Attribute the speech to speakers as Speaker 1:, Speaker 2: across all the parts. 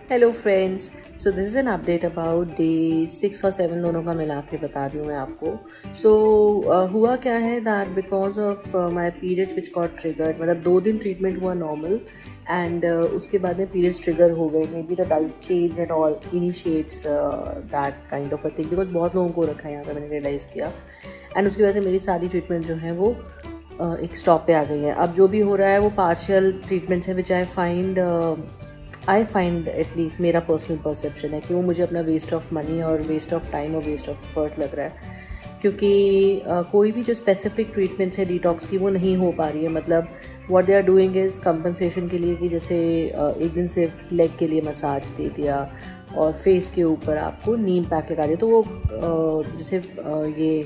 Speaker 1: Hello friends, so this is an update about day 6 और 7 दोनों का मिला के बता रही हूँ मैं आपको। हुआ क्या है that because of my periods which got triggered, मतलब 2 दिन ट्रीटमेंट हुआ नॉर्मल एंड उसके बाद में पीरियड्स ट्रिगर हो गए। May be the diet change and all initiates that kind of a thing, because बहुत लोगों को रखा है यहाँ पे, मैंने रियलाइज़ किया। एंड उसकी वजह से मेरी सारी ट्रीटमेंट जो है वो एक स्टॉप पे आ गई है। अब जो भी हो रहा है वो पार्शियल ट्रीटमेंट्स है विच आई फाइंड एटलीस्ट, मेरा पर्सनल परसेप्शन है कि वो मुझे अपना वेस्ट ऑफ मनी और वेस्ट ऑफ टाइम और वेस्ट ऑफ एफर्ट लग रहा है, क्योंकि कोई भी जो स्पेसिफिक ट्रीटमेंट्स है डिटॉक्स की वो नहीं हो पा रही है। मतलब what they are doing is compensation के लिए कि जैसे एक दिन सिर्फ लेग के लिए मसाज दे दिया और फेस के ऊपर आपको नीम पैक लगा दिया। तो वो जैसे ये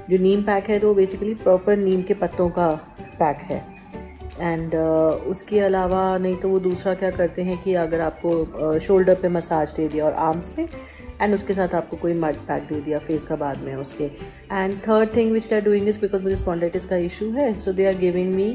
Speaker 1: जो नीम पैक है तो बेसिकली प्रॉपर नीम के पत्तों का पैक है। एंड उसके अलावा नहीं तो वो दूसरा क्या करते हैं कि अगर आपको शोल्डर पे मसाज दे दिया और आर्म्स पे, एंड उसके साथ आपको कोई मड पैक दे दिया फेस का बाद में उसके। And third thing which they are doing is because मुझे स्पॉन्डिलाइटिस का इशू है, so they are giving me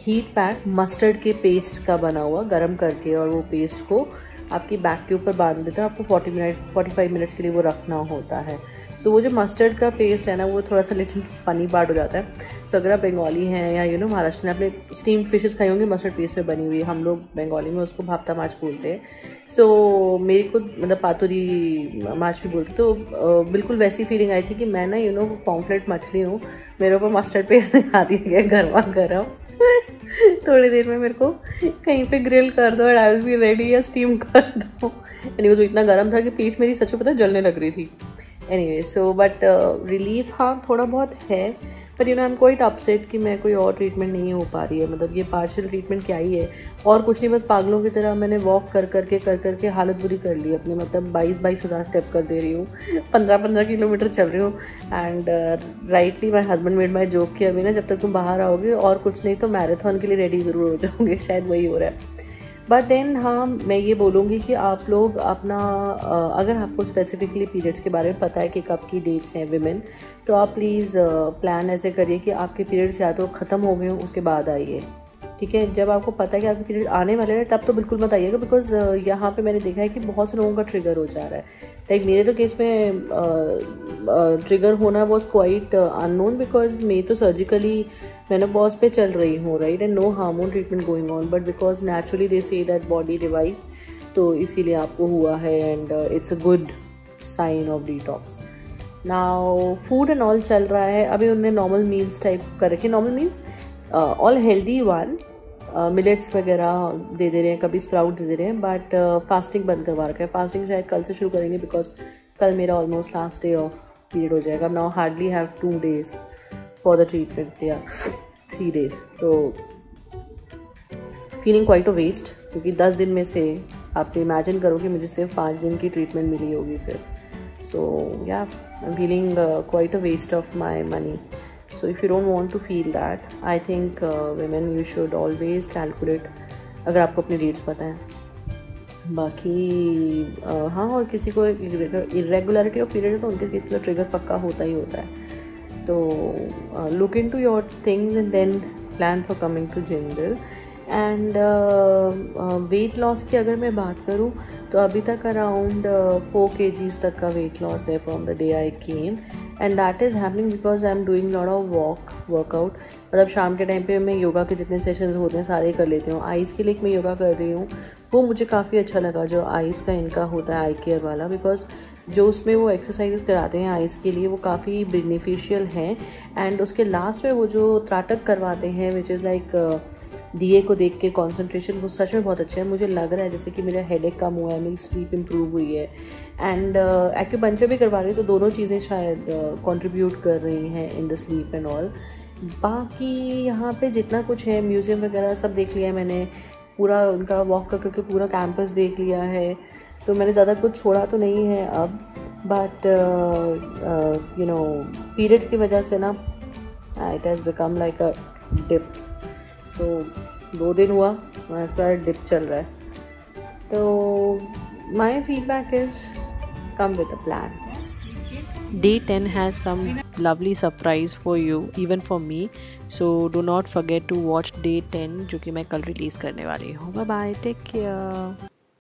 Speaker 1: heat pack mustard के पेस्ट का बना हुआ गर्म करके, और वो पेस्ट को आपकी बैक के ऊपर बांध देते हैं। आपको 45 मिनट्स के लिए वो रखना होता है। सो वो जो मस्टर्ड का पेस्ट है ना, वो थोड़ा सा लिटिल फनी पार्ट हो जाता है। सो अगर आप बंगाली हैं या महाराष्ट्र में, आपने स्टीम फिशेस खाई होंगी मस्टर्ड पेस्ट में बनी हुई, हम लोग बंगाली में उसको भापता माछ बोलते हैं। सो मेरे को मतलब पातुरी माछ भी बोलते। तो बिल्कुल वैसी फीलिंग आई थी कि मैं ना पॉम्फ्रेट मछली हूँ, मेरे ऊपर मस्टर्ड पेस्ट दिखा दिया गया गर्मा गर्म। थोड़ी देर में मेरे को कहीं पे ग्रिल कर दो और आई विल बी रेडी, या स्टीम कर दो। यानी वो तो इतना गर्म था कि पीठ मेरी सच में पता जलने लग रही थी। एनीवे सो बट रिलीफ हाँ थोड़ा बहुत है, पर आई एम क्वाइट अपसेट कि मैं कोई और ट्रीटमेंट नहीं हो पा रही है। मतलब ये पार्शियल ट्रीटमेंट क्या ही है, और कुछ नहीं, बस पागलों की तरह मैंने वॉक कर करके हालत बुरी कर ली अपनी। मतलब 22 हज़ार स्टेप कर दे रही हूँ, 15 किलोमीटर चल रही हूँ। And rightly my husband made my joke कि अभी ना जब तक तुम बाहर आओगे और कुछ नहीं तो मैराथन के लिए रेडी ज़रूर हो जाओगे। शायद वही हो रहा है। बट देन हाँ, मैं ये बोलूँगी कि आप लोग अपना अगर आपको स्पेसिफिकली पीरियड्स के बारे में पता है कि कब की डेट्स हैं विमेन, तो आप प्लीज़ प्लान ऐसे करिए कि आपके पीरियड्स या तो ख़त्म हो गए हों उसके बाद आइए। ठीक है, जब आपको पता है कि आपके पीरियड आने वाले हैं तब तो बिल्कुल मत आइएगा, बिकॉज यहाँ पे मैंने देखा है कि बहुत से लोगों का ट्रिगर हो जा रहा है। लाइक मेरे तो केस में ट्रिगर होना वॉज क्वाइट अननोन, बिकॉज मैं तो सर्जिकली मेनोपॉज पे चल रही हूँ, right, and no hormone treatment going on, but because naturally they say that body revise, तो इसीलिए आपको हुआ है। And it's a good sign of detox. Now food and all चल रहा है, अभी उन्होंने नॉर्मल मील्स टाइप कर रखे। Normal meals all healthy one, millets वगैरह दे रहे हैं, कभी स्प्राउट दे रहे हैं, बट फास्टिंग बंद करवा रखा है। फास्टिंग शायद कल से शुरू करेंगे, बिकॉज कल मेरा almost last day of period हो जाएगा। Now hardly have 2 days for the treatment, या 3 days, तो फीलिंग क्वाइट अ वेस्ट, क्योंकि 10 दिन में से आप इमेजिन करो कि मुझे सिर्फ 5 दिन की ट्रीटमेंट मिली होगी सिर्फ। So yeah I am feeling quite a waste of my money. So if you don't want to feel that, I think women you should always calculate, अगर आपको अपने डेट्स पता है। बाकी हाँ, और किसी को इरेगुलरिटी ऑफ पीरियड है तो उनके केस में ट्रिगर पक्का होता ही होता है। तो look into your things and then plan for coming to Jindal. And weight loss की अगर मैं बात करूँ तो अभी तक अराउंड 4 kgs तक का वेट लॉस है from the day I came, and that is happening because I am doing lot of workout. मतलब शाम के टाइम पे मैं योगा के जितने सेशंस होते हैं सारे कर लेती हूँ। आइज़ के लिए मैं योगा कर रही हूँ, वो मुझे काफ़ी अच्छा लगा, जो आइज़ का इनका होता है आई केयर वाला, बिकॉज जो उसमें वो एक्सरसाइज कराते हैं आइज़ के लिए वो काफ़ी बेनिफिशियल हैं। एंड उसके लास्ट में वो जो त्राटक करवाते हैं विच इज़ लाइक दिए को देख के कॉन्सेंट्रेशन, वो सच में बहुत अच्छा है। मुझे लग रहा है जैसे कि मेरा हेडेक कम हुआ है, मेरी स्लीप इम्प्रूव हुई है। एंड एक्यूपंक्चर भी करवा रही है, तो दोनों चीज़ें शायद कंट्रीब्यूट कर रही हैं in the sleep and all. बाकी यहाँ पे जितना कुछ है, म्यूज़ियम वगैरह सब देख लिया है मैंने, पूरा उनका वॉक करके पूरा कैंपस देख लिया है। सो मैंने ज़्यादा कुछ छोड़ा तो नहीं है अब, बट पीरियड्स की वजह से ना it has become like a dip. So 2 दिन हुआ मेरा डिप चल रहा है, तो my feedback is come with a plan. Day 10 has some lovely surprise for you, even for me. So do not forget to watch Day 10 जो कि मैं कल रिलीज़ करने वाली हूँ। Bye bye, take care.